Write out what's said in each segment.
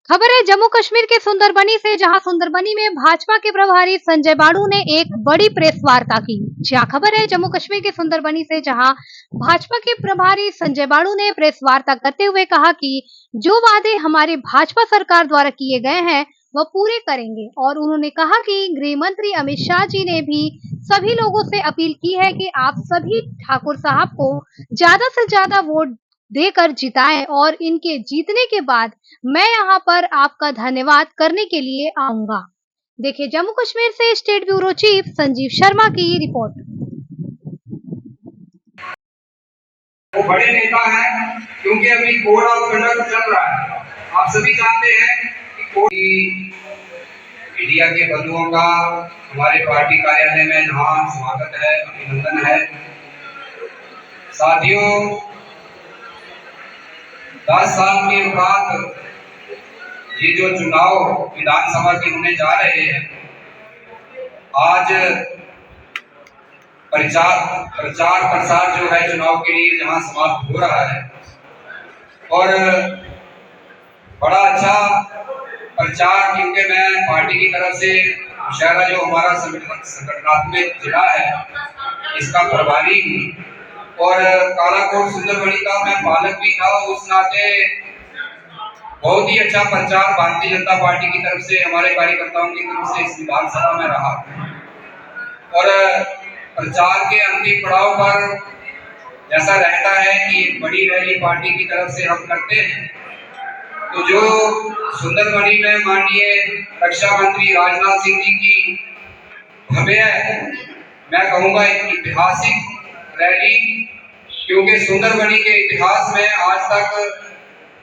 खबर है जम्मू कश्मीर के सुंदरबनी से, जहां सुंदरबनी में भाजपा के प्रभारी संजय बाड़ू ने एक बड़ी प्रेस वार्ता की। जहां खबर है जम्मू कश्मीर के सुंदरबनी से, जहां भाजपा के प्रभारी संजय बाड़ू ने प्रेस वार्ता करते हुए कहा कि जो वादे हमारे भाजपा सरकार द्वारा किए गए हैं वह पूरे करेंगे। और उन्होंने कहा कि गृह मंत्री अमित शाह जी ने भी सभी लोगों से अपील की है कि आप सभी ठाकुर साहब को ज्यादा से ज्यादा वोट देकर जिताएं, और इनके जीतने के बाद मैं यहाँ पर आपका धन्यवाद करने के लिए आऊंगा। देखिए जम्मू कश्मीर से state bureau chief Sanjeev Sharma की रिपोर्ट। वो बड़े नेता हैं क्योंकि अभी कोड ऑफ कंडक्ट चल रहा है। आप सभी जानते हैं कि कोड मीडिया के बंधुओं का हमारे पार्टी कार्यालय में जहां स्वागत है, अभिनंदन है। साथियों, 10 साल के बाद ये जो चुनाव विधानसभा के होने जा रहे हैं, आज प्रचार प्रसार जो है चुनाव के लिए जहां समाप्त हो रहा है, और बड़ा अच्छा प्रचार, क्योंकि मैं पार्टी की तरफ से मुशायरा जो हमारा संगठनात्मक जिला है इसका प्रभारी हूँ, और कालाकोट सुंदरबनी का मैं पालक भी था। उस नाते बहुत ही अच्छा प्रचार भारतीय जनता पार्टी की तरफ से, हमारे कार्यकर्ताओं की तरफ से इस विधानसभा में रहा। और प्रचार के अंतिम पड़ाव पर ऐसा रहता है कि बड़ी रैली पार्टी की तरफ से हम करते हैं, तो जो सुंदरबनी में माननीय रक्षा मंत्री राजनाथ सिंह जी की भव्य, मैं कहूँगा ऐतिहासिक रैली, क्योंकि सुंदरबनी के इतिहास में आज तक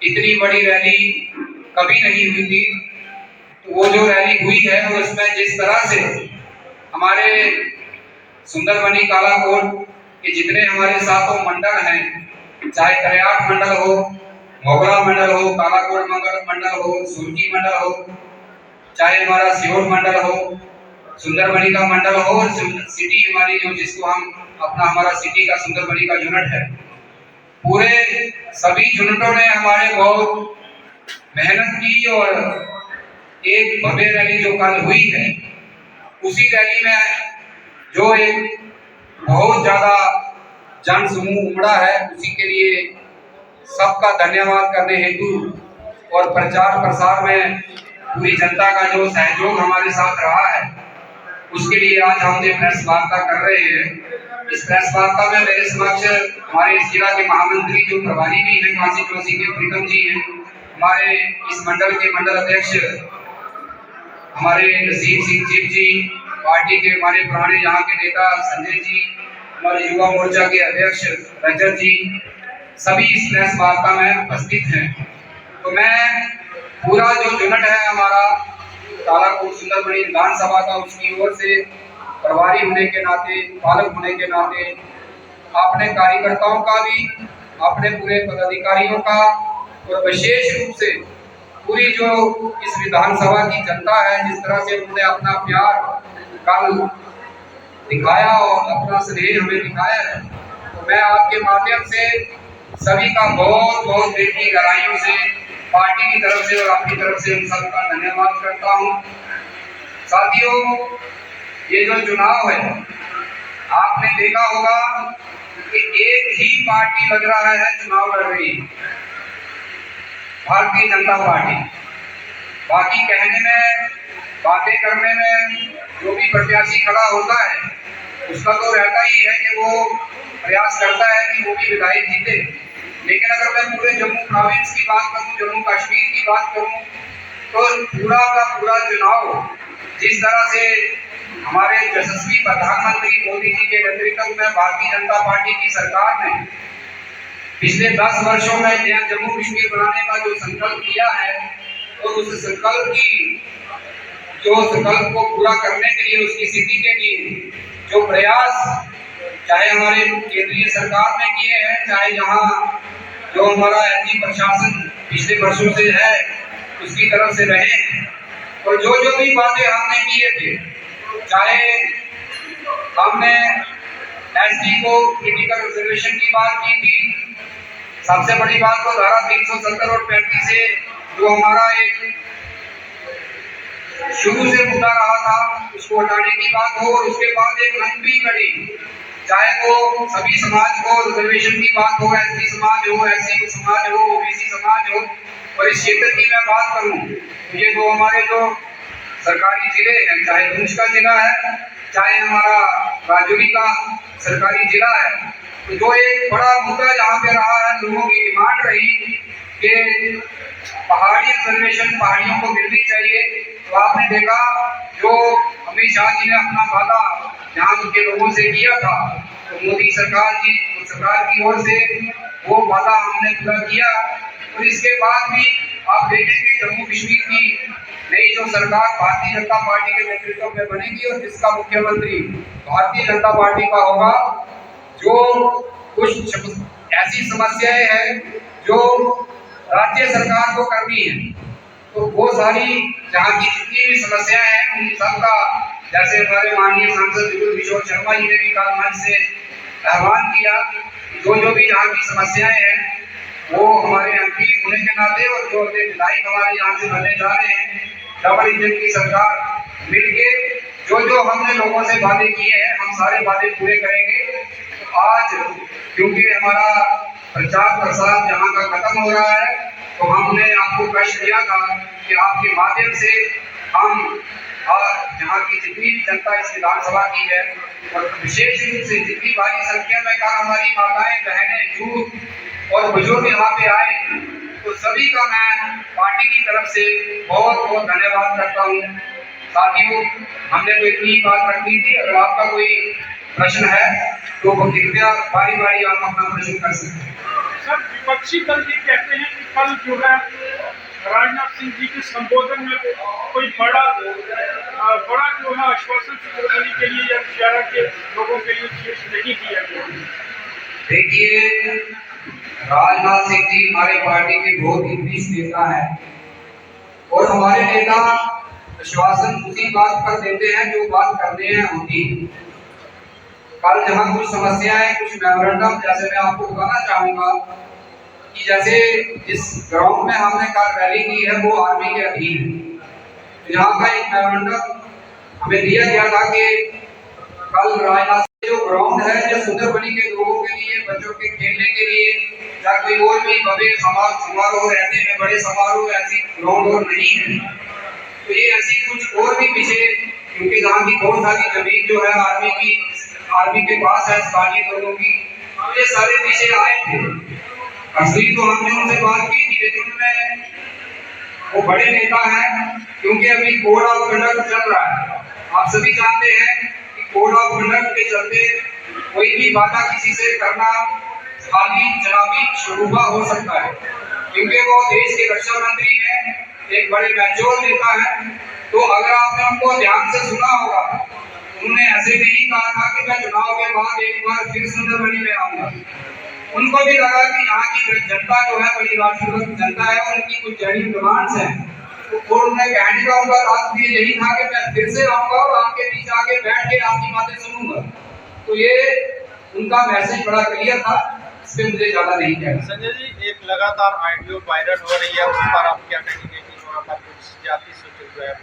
इतनी बड़ी रैली कभी नहीं हुई थी। तो वो जो रैली हुई है उसमें जिस तरह से हमारे सुंदरबनी कालाकोट के जितने हमारे सातों मंडल हैं, चाहे करयाट मंडल हो, मोगरा मंडल हो, कालाकोट मंडल हो, सुरकी मंडल हो, चाहे हमारा सियोट मंडल हो, सुंदरबनी का मंडल हो, और सिटी हमारी जो जिसको हम हमारा सिटी का सुंदरबनी का यूनिट है, पूरे सभी यूनिटों ने हमारे बहुत मेहनत की। और एक भव्य रैली जो कल हुई है, उसी रैली में जो एक बहुत ज्यादा जन समूह उमड़ा है, उसी के लिए सबका धन्यवाद करने हेतु और प्रचार प्रसार में पूरी जनता का जो सहयोग हमारे साथ रहा है, उसके लिए आज हम ये प्रेस वार्ता कर रहे हैं। इस प्रेस वार्ता में मेरे समक्ष हमारे इस जिला के महामंत्री जो प्रभारी भी हैं, काशी जोशी के प्रीतम जी हैं, हमारे इस मंडल के मंडल अध्यक्ष हमारे नसीब सिंह चीफ जी, पार्टी के हमारे पुराने यहाँ के नेता संजय जी, हमारे युवा मोर्चा के अध्यक्ष रजत जी, सभी इस प्रेस वार्ता में उपस्थित हैं। तो मैं पूरा जो यूनिट है हमारा कालाकोट सुंदरबनी विधानसभा का, उसकी ओर से प्रभारी होने के नाते, पालक होने के नाते, अपने कार्यकर्ताओं का भी, अपने पूरे पदाधिकारियों का, और विशेष रूप से पूरी जो इस विधानसभा की जनता है, जिस तरह से उन्होंने अपना प्यार कल दिखाया और अपना स्नेह हमें दिखाया है, तो मैं आपके माध्यम से सभी का बहुत बहुत दिल की गहराइयों से, पार्टी की तरफ से और आपकी तरफ से उन सबका धन्यवाद करता हूँ। साथियों, ये जो चुनाव है, आपने देखा होगा कि एक ही पार्टी लग रहा है चुनाव लड़ रही है, भारतीय जनता पार्टी। बाकी कहने में, बातें करने में जो भी प्रत्याशी खड़ा होता है, उसका तो रहता ही है कि वो प्रयास करता है कि वो भी विधायक जीते। लेकिन अगर मैं पूरे जम्मू प्रोविंस की बात करूं, जम्मू कश्मीर की बात करूं, तो पूरा का पूरा चुनाव जिस तरह से हमारे यशस्वी प्रधानमंत्री मोदी जी के नेतृत्व में भारतीय जनता पार्टी की सरकार ने पिछले 10 वर्षों में नया जम्मू कश्मीर बनाने का जो संकल्प किया है, और उस संकल्प को पूरा करने के लिए, उसकी सिद्धि के लिए जो प्रयास चाहे हमारे केंद्रीय सरकार ने किए हैं, चाहे यहाँ जो हमारा एमजी प्रशासन पिछले वर्षों से है उसकी तरफ से रहे हैं, और जो भी बातें हमने किए थे, चाहे हमने एसटी को क्रिटिकल रिजर्वेशन की बात की थी, सबसे बड़ी बात तो धारा 370 और 35 से जो हमारा एक शुरू से मुद्दा रहा था उसको हटाने की बात हो, और उसके बाद एक लंबी कड़ी, चाहे वो सभी समाज को रिजर्वेशन की बात हो, एसटी समाज हो, एससी समाज हो, ओबीसी समाज हो, और इस क्षेत्र की मैं बात करूं तो ये तो हमारे जो सरकारी जिले हैं, चाहे भूज का जिला है, चाहे हमारा राजौरी का सरकारी जिला है, तो जो एक बड़ा मुद्दा जहाँ पे रहा है, लोगों की डिमांड रही कि पहाड़ी रिजर्वेशन पहाड़ियों को मिलनी चाहिए। तो आपने देखा जो अमित शाह जी ने अपना वादा यहाँ के लोगों से किया था, तो मोदी सरकार की ओर से वो वादा हमने पूरा किया। और इसके बाद भी आप देखेंगे जम्मू कश्मीर की नई जो सरकार भारतीय जनता पार्टी के नेतृत्व में बनेगी और जिसका मुख्यमंत्री भारतीय जनता पार्टी का होगा, जो कुछ ऐसी समस्याएं हैं जो राज्य सरकार को करनी है, तो वो सारी जहाँ की जितनी भी समस्याएं हैं उन सबका, जैसे हमारे माननीय सांसद विपुल किशोर शर्मा जी ने भी कल मंच से आह्वान किया, जो भी यहाँ की समस्याएं हैं वो हमारे एमपी होने के नाते और जो विधायक हमारे यहाँ से बनने जा रहे हैं, डबल इंजन की सरकार मिलके जो हमने लोगों से वादे किए हैं हम सारे वादे पूरे करेंगे। तो आज क्योंकि हमारा प्रचार प्रसार जहाँ का खत्म हो रहा है, तो हमने आपको कष्ट दिया था कि आपके माध्यम से हम जहाँ की जितनी भी जनता इस विधानसभा की है, और विशेष रूप से जितनी भारी संख्या में कहा हमारी माताएं, बहनें, यूथ और बुजुर्ग यहाँ पे आए, तो सभी का मैं पार्टी की तरफ से बहुत बहुत धन्यवाद करता हूँ। साथियों, हमने तो इतनी बात रखनी थी, अगर आपका कोई प्रश्न है तो कृपया बारी बारी आप अपना प्रश्न कर सकते हैं। सर, विपक्षी दल ये कहते हैं कि कल जो है राजनाथ सिंह जी के संबोधन में कोई बड़ा जो है आश्वासन सुंदरबनी के लिए या शहर के लोगों के लिए पेश नहीं किया गया। देखिए, राजनाथ सिंह जी हमारे पार्टी के बहुत ही वरिष्ठ नेता है, और हमारे नेता आश्वासन उसी बात पर देते हैं जो बात करते हैं होती है। कल जहाँ कुछ समस्याएं, कुछ मेमोरेंडम, जैसे मैं आपको बताना चाहूंगा कि जैसे जिस ग्राउंड में हमने कल रैली की है वो आर्मी के अधीन है, तो यहाँ का एक मेमोरेंडम हमें दिया गया था कि कल राजनाथ जो ग्राउंड है जो सुंदरबनी के लोगों के लिए, बच्चों के खेलने के लिए, या कोई और भी बड़े समारोह रहते हैं, बड़े समारोह, ऐसी ग्राउंड और नहीं है। तो ये ऐसी कुछ और भी विषय, क्योंकि जहाँ की बहुत सारी जमीन जो है आर्मी के पास है, स्थानीय लोगों की, ये सारे विषय आए थे। असली तो हमने उनसे बात की थी, लेकिन उनमें वो बड़े नेता हैं, क्योंकि अभी कोड ऑफ कंडक्ट चल रहा है। आप सभी जानते हैं कि कोड ऑफ कंडक्ट के चलते कोई भी वादा किसी से करना खाली जनाबी शगुफा हो सकता है, क्योंकि वो देश के रक्षा मंत्री हैं, एक बड़े मैच्योर नेता हैं। तो अगर आपने उनको ध्यान से सुना होगा, उन्होंने ऐसे नहीं कहा था कि मैं चुनाव के बाद एक बार फिर सुंदरबनी में आऊंगा। उनको भी लगा कि यहाँ की जनता जो है बड़ी राष्ट्रभक्त जनता है और उनकी कुछ जेन्युइन डिमांड्स हैं, तो उन्होंने कहने का उनका तात्पर्य यही था कि मैं फिर से आऊंगा और आपके बीच आके बैठ के आपकी बातें सुनूंगा। तो ये उनका मैसेज बड़ा क्लियर था, इस पे मुझे ज्यादा नहीं कहना। संजय जी, एक लगातार ऑडियो वायरल हो रही है, उस पर आप क्या कहेंगे कि वहाँ पर कुछ जाति सूचित जो है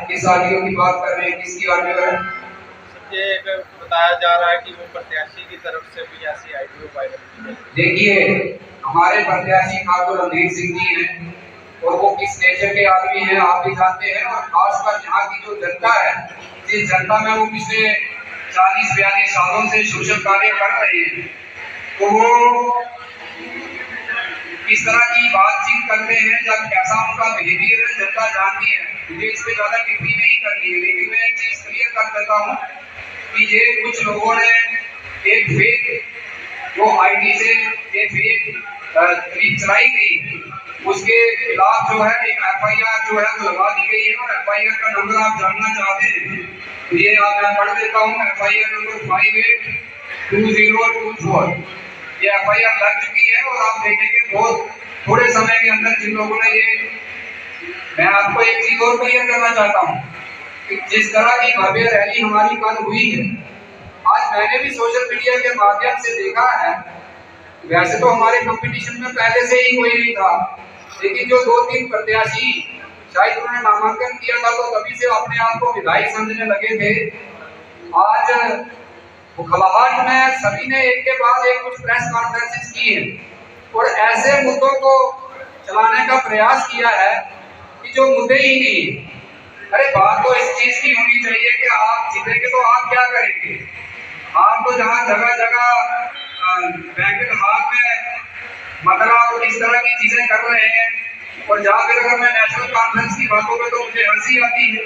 किस ऑडियो की बात कर रहे हैं, किसकी ऑडियो है? ये बताया जा रहा है कि वो प्रत्याशी की तरफ से भी ऐसी ऑडियो वायरल की है। देखिए, हमारे प्रत्याशी ठाकुर रणधीर सिंह जी हैं, और वो किस नेचर के आदमी हैं आप भी जानते हैं, और खासकर यहाँ की जो जनता है, जिस जनता में वो पिछले 40-42 सालों से शोषण कार्य कर रहे हैं, तो वो किस तरह की बातचीत करते हैं, जब कैसा उनका बिहेवियर है, जनता जानती है। मुझे इस पे ज्यादा टिप्पणी नहीं करनी है, लेकिन मैं एक चीज क्लियर कर देता हूँ कि ये कुछ लोगों ने एक फेक जो आईडी से एक फेक क्लिप चलाई गई, उसके खिलाफ जो है एक एफआईआर जो है वो लगा दी गई है, और एफआईआर का नंबर आप जानना चाहते हैं तो ये आप मैं पढ़ देता हूँ। एफआईआर नंबर 582024, ये एफआईआर लग चुकी है, और आप देखेंगे बहुत थोड़े समय के अंदर जिन लोगों ने ये, मैं आपको एक चीज और क्लियर करना चाहता हूँ कि जिस तरह की भव्य रैली हमारी कल हुई है, आज मैंने भी सोशल मीडिया के माध्यम से देखा है, वैसे तो हमारे कंपटीशन में पहले से ही कोई नहीं था, लेकिन जो 2-3 प्रत्याशी शायद उन्होंने नामांकन किया था तो तभी से अपने आप को विधायक समझने लगे थे। आज बुखलाहट में सभी ने एक के बाद एक कुछ प्रेस कॉन्फ्रेंसेस की है और ऐसे मुद्दों को चलाने का प्रयास किया है कि जो मुद्दे ही नहीं है। अरे बात तो इस चीज की होनी चाहिए कि आप जीतेंगे तो आप क्या करेंगे। आप तो जहाँ जगह जगह बैंकेट हॉल में मदरा और इस तरह की चीजें कर रहे हैं और जहाँ फिर अगर मैं नेशनल कॉन्फ्रेंस की बातों पे तो मुझे हंसी आती है।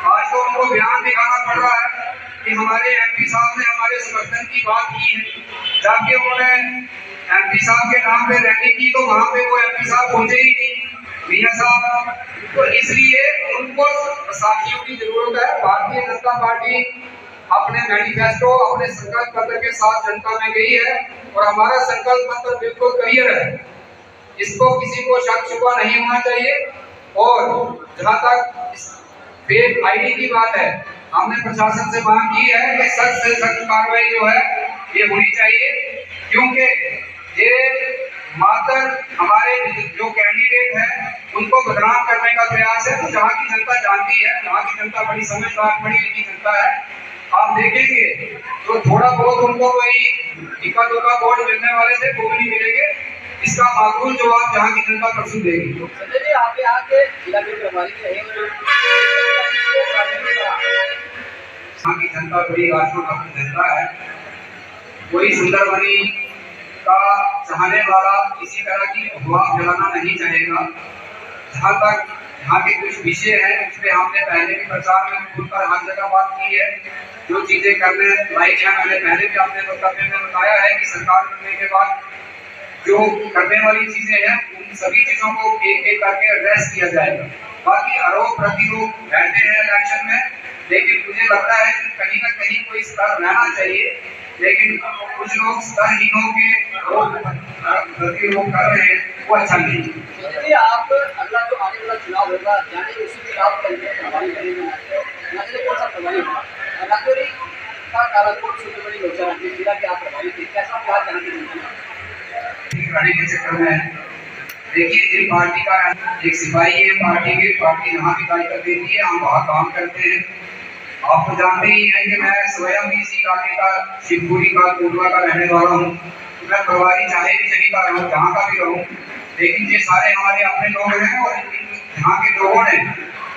आज तो उनको बयान दिखाना पड़ रहा है कि हमारे एमपी साहब ने हमारे समर्थन की बात की है, जाके उन्होंने एमपी साहब के नाम पे रैली की तो वहां पे वो एमपी साहब पहुंचे ही नहीं मियां साहब। तो इसलिए उनको साथियों की जरूरत है। भारतीय जनता पार्टी अपने मैनिफेस्टो अपने संकल्प पत्र के साथ जनता में गई है और हमारा संकल्प पत्र बिल्कुल क्लियर है, इसको किसी को शक शुबा नहीं होना चाहिए। और जहां तक फेक आईडी की बात है, हमने प्रशासन से मांग की है कि सख्त से सख्त कार्रवाई जो है ये होनी चाहिए, क्योंकि ये मात्र हमारे जो कैंडिडेट है उनको बदनाम करने का प्रयास है। तो जहाँ की जनता जानती है, जहाँ की जनता बड़ी समझदार बड़ी लिखी जनता है, आप देखेंगे तो थोड़ा बहुत उनको कोई इक्का दुक्का वोट मिलने वाले थे वो भी नहीं मिलेंगे। इसका माकूल जवाब जहाँ की जनता परसों देगी। संजय जी, आप यहाँ के जिला के प्रभारी रहे, यहाँ की जनता बड़ी राष्ट्रभक्त जनता है। कोई सुंदरबनी का चाहने वाला इसी तरह की अफवाह फैलाना नहीं चाहेगा। जहाँ तक यहाँ के कुछ विषय है उस पर हमने पहले भी प्रचार में खुलकर हर जगह बात की है। जो चीजें करने लायक है मैंने पहले भी अपने वक्तव्य में बताया है कि सरकार बनने के बाद जो करने वाली चीजें हैं उन सभी चीजों को एक एक करके एड्रेस किया जाएगा। बाकी आरोप प्रतिरोध रहते हैं इलेक्शन में, लेकिन मुझे लगता है कि कहीं ना कहीं कोई स्तर रहना चाहिए। लेकिन कुछ लोग स्तरहीनों के प्रतिरोध कर रहे हैं वो अच्छा नहीं। संजय जी, आप अगला जो आने वाला चुनाव होगा जाने उसी चुनाव के लिए प्रभारी बनेंगे, जाने कौन सा प्रभारी होगा? राजौरी का कालाकोट सुंदरबनी लोकसभा जिला के आप प्रभारी थे, कैसा क्या जानते हैं? करने के चक्कर में देखिए, एक पार्टी का एक सिपाही है पार्टी की, पार्टी जहाँ भी कार्य कर देती है हम वहाँ काम करते हैं। आप तो जानते ही हैं कि मैं स्वयं भी इसी इलाके का शिवपुरी का कोटवा का रहने वाला हूँ। मैं प्रभारी चाहे भी कहीं का रहूँ जहाँ का भी रहूँ, लेकिन ये सारे हमारे अपने लोग हैं और यहाँ के लोगों ने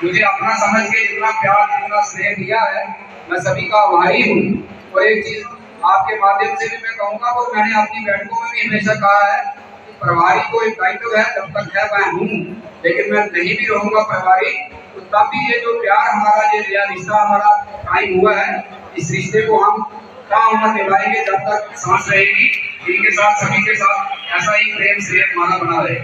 मुझे अपना समझ के जितना प्यार जितना स्नेह दिया है मैं सभी का आभारी हूँ। और एक चीज आपके माध्यम से भी मैं कहूँगा और मैंने अपनी बैठकों में भी हमेशा कहा है कि प्रभारी को एक दायित्व है, जब तक है मैं हूँ, लेकिन मैं नहीं भी रहूँगा प्रभारी तो तब भी ये जो प्यार हमारा ये रिश्ता हमारा कायम हुआ है, इस रिश्ते को हम काम निभाएंगे जब तक सांस रहेगी। इनके साथ सभी के साथ ऐसा ही प्रेम स्नेह हमारा बना रहे।